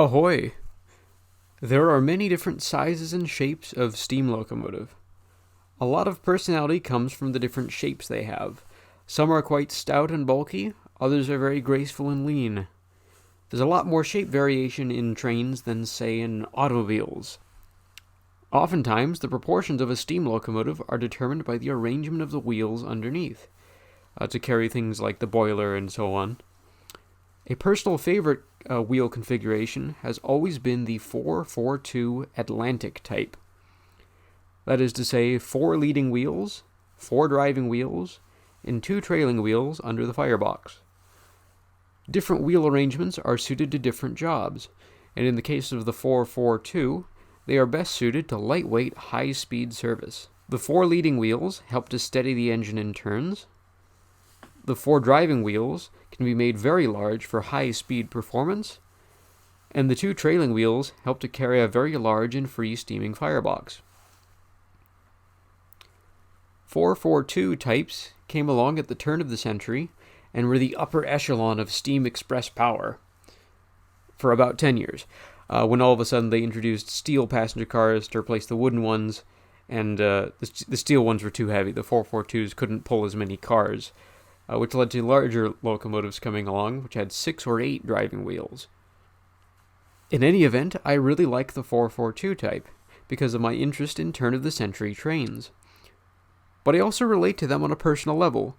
Ahoy! There are many different sizes and shapes of steam locomotive. A lot of personality comes from the different shapes they have. Some are quite stout and bulky, others are very graceful and lean. There's a lot more shape variation in trains than, say, in automobiles. Oftentimes, the proportions of a steam locomotive are determined by the arrangement of the wheels underneath, to carry things like the boiler and so on. A personal favorite wheel configuration has always been the 4-4-2 Atlantic type. That is to say, 4 leading wheels, 4 driving wheels, and 2 trailing wheels under the firebox. Different wheel arrangements are suited to different jobs, and in the case of the 4-4-2, they are best suited to lightweight, high-speed service. The 4 leading wheels help to steady the engine in turns. The 4 driving wheels can be made very large for high-speed performance, and the 2 trailing wheels help to carry a very large and free steaming firebox. 4-4-2 types came along at the turn of the century and were the upper echelon of steam express power for about 10 years, when all of a sudden they introduced steel passenger cars to replace the wooden ones, and the steel ones were too heavy. The 4-4-2s couldn't pull as many cars, which led to larger locomotives coming along, which had 6 or 8 driving wheels. In any event, I really like the 4-4-2 type, because of my interest in turn-of-the-century trains. But I also relate to them on a personal level.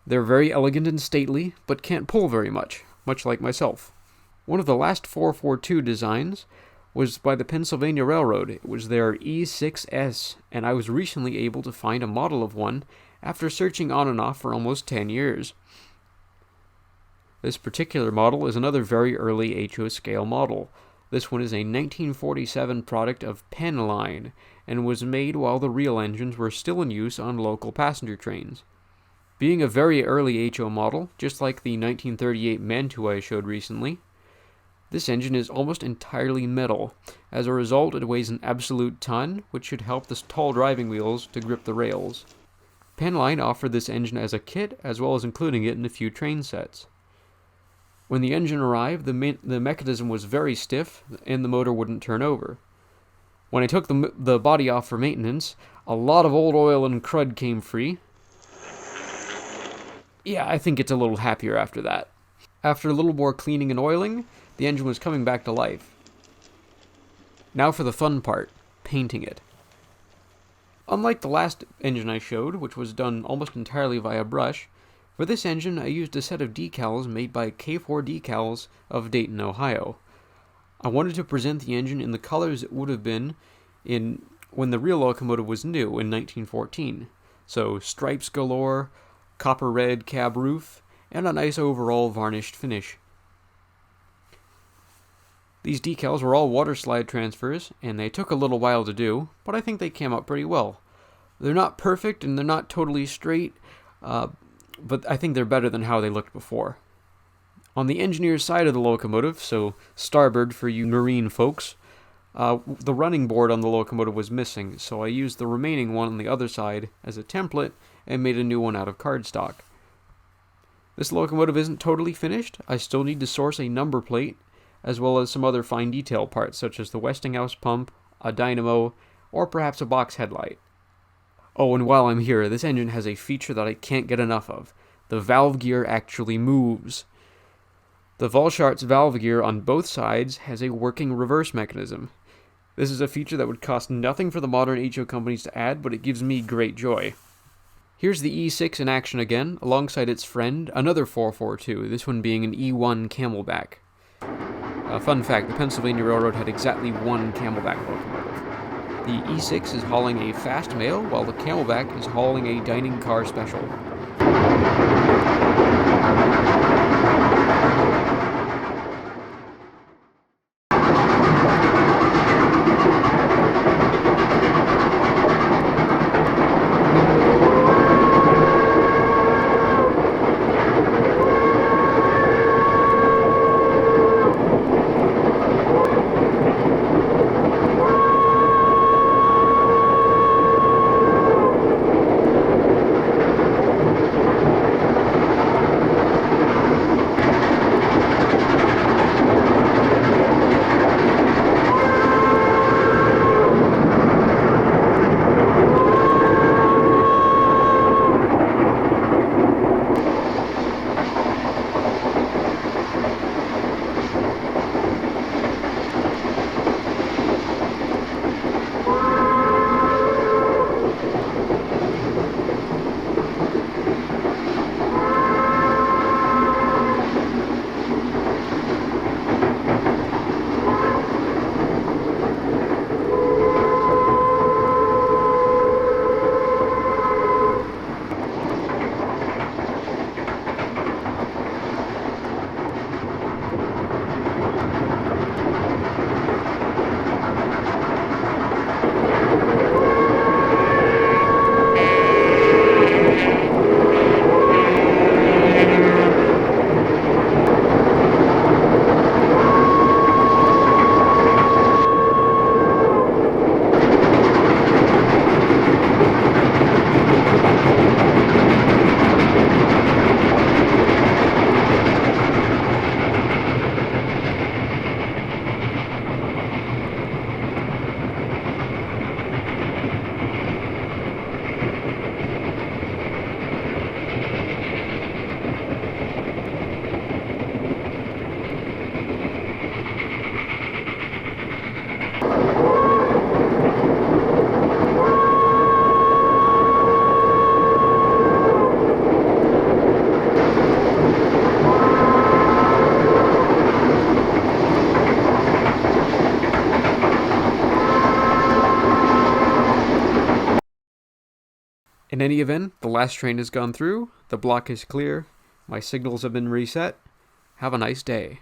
They're very elegant and stately, but can't pull very much like myself. One of the last 4-4-2 designs was by the Pennsylvania Railroad. It was their E6s, and I was recently able to find a model of one after searching on and off for almost 10 years. This particular model is another very early HO scale model. This one is a 1947 product of Penn Line, and was made while the real engines were still in use on local passenger trains. Being a very early HO model, just like the 1938 Mantua I showed recently, this engine is almost entirely metal. As a result, it weighs an absolute ton, which should help the tall driving wheels to grip the rails. Penn Line offered this engine as a kit, as well as including it in a few train sets. When the engine arrived, the mechanism was very stiff, and the motor wouldn't turn over. When I took the body off for maintenance, a lot of old oil and crud came free. Yeah, I think it's a little happier after that. After a little more cleaning and oiling, the engine was coming back to life. Now for the fun part, painting it. Unlike the last engine I showed, which was done almost entirely via brush, for this engine I used a set of decals made by K4 Decals of Dayton, Ohio. I wanted to present the engine in the colors it would have been in when the real locomotive was new in 1914. So stripes galore, copper red cab roof, and a nice overall varnished finish. These decals were all water slide transfers, and they took a little while to do, but I think they came out pretty well. They're not perfect and they're not totally straight, but I think they're better than how they looked before. On the engineer's side of the locomotive, so starboard for you marine folks, the running board on the locomotive was missing, so I used the remaining one on the other side as a template and made a new one out of cardstock. This locomotive isn't totally finished. I still need to source a number plate, as well as some other fine detail parts such as the Westinghouse pump, a dynamo, or perhaps a box headlight. Oh, and while I'm here, this engine has a feature that I can't get enough of. The valve gear actually moves. The Volschart's valve gear on both sides has a working reverse mechanism. This is a feature that would cost nothing for the modern HO companies to add, but it gives me great joy. Here's the E6 in action again, alongside its friend, another 442, this one being an E1 Camelback. Fun fact, the Pennsylvania Railroad had exactly one Camelback locomotive. The E6 is hauling a fast mail, while the Camelback is hauling a dining car special. In any event, the last train has gone through, the block is clear, my signals have been reset. Have a nice day.